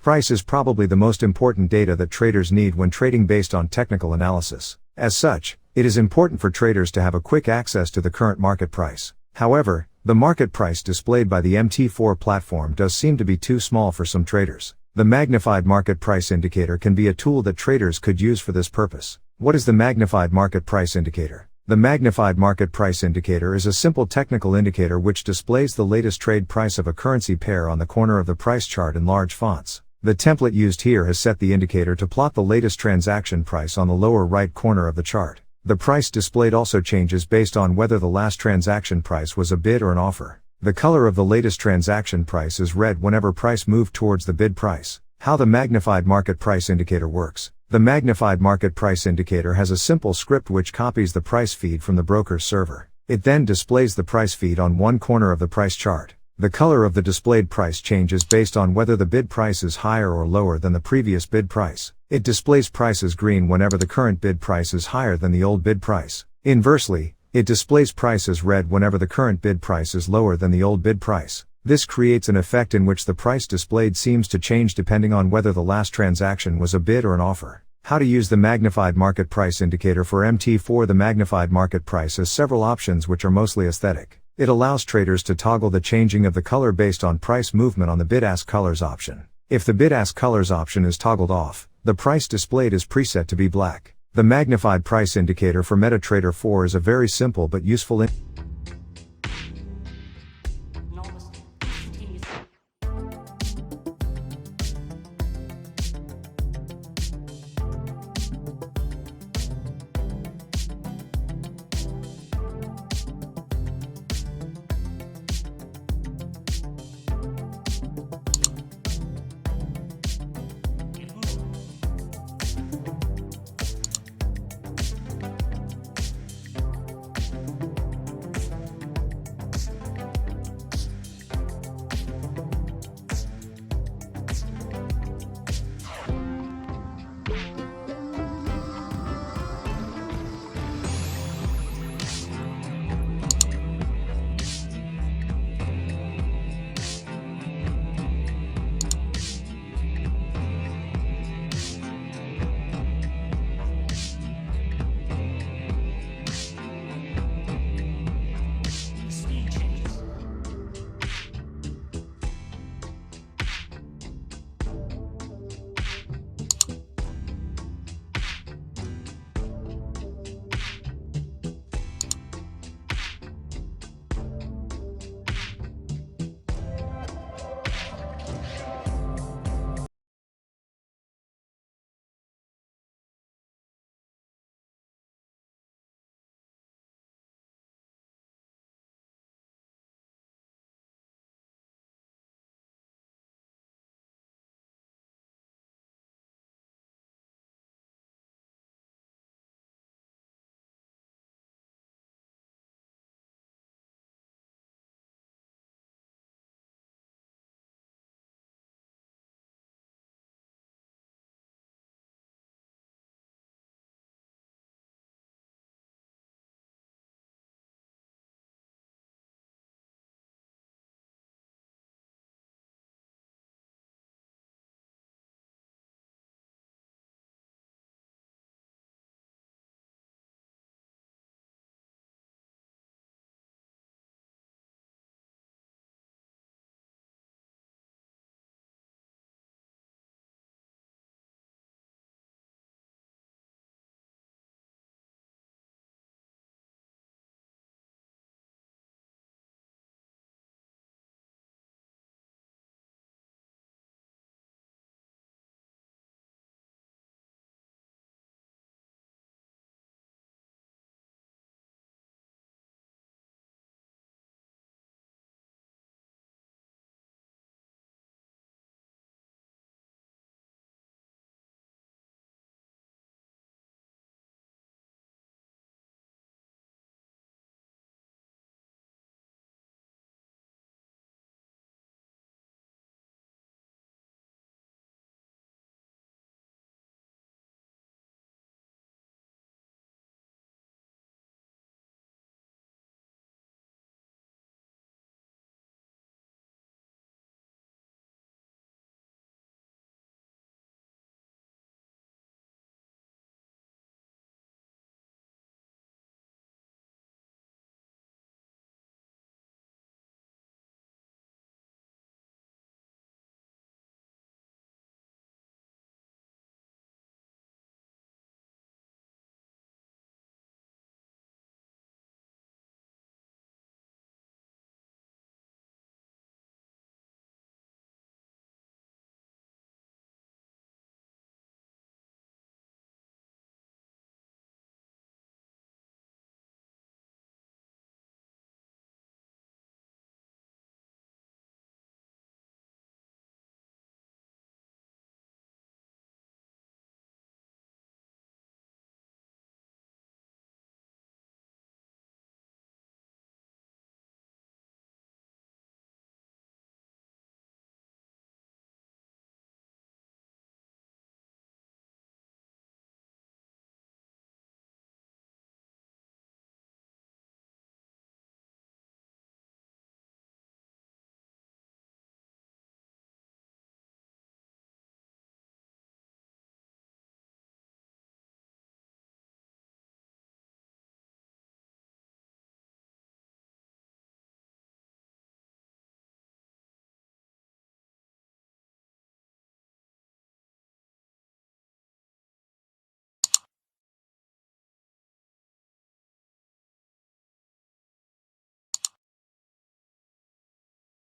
Price is probably the most important data that traders need when trading based on technical analysis. As such, it is important for traders to have a quick access to the current market price. However, the market price displayed by the MT4 platform does seem to be too small for some traders. The Magnified Market Price Indicator can be a tool that traders could use for this purpose. What is the Magnified Market Price Indicator? The Magnified Market Price Indicator is a simple technical indicator which displays the latest trade price of a currency pair on the corner of the price chart in large fonts. The template used here has set the indicator to plot the latest transaction price on the lower right corner of the chart. The price displayed also changes based on whether the last transaction price was a bid or an offer. The color of the latest transaction price is red whenever price moved towards the bid price. How the Magnified Market Price Indicator works. The Magnified Market Price Indicator has a simple script which copies the price feed from the broker's server. It then displays the price feed on one corner of the price chart. The color of the displayed price changes based on whether the bid price is higher or lower than the previous bid price. It displays prices green whenever the current bid price is higher than the old bid price. Inversely, it displays prices red whenever the current bid price is lower than the old bid price. This creates an effect in which the price displayed seems to change depending on whether the last transaction was a bid or an offer. How to use the Magnified Market Price Indicator for MT4. The Magnified Market Price has several options which are mostly aesthetic. It allows traders to toggle the changing of the color based on price movement on the Bid-Ask Colors option. If the Bid-Ask Colors option is toggled off, the price displayed is preset to be black. The Magnified Price Indicator for MetaTrader 4 is a very simple but useful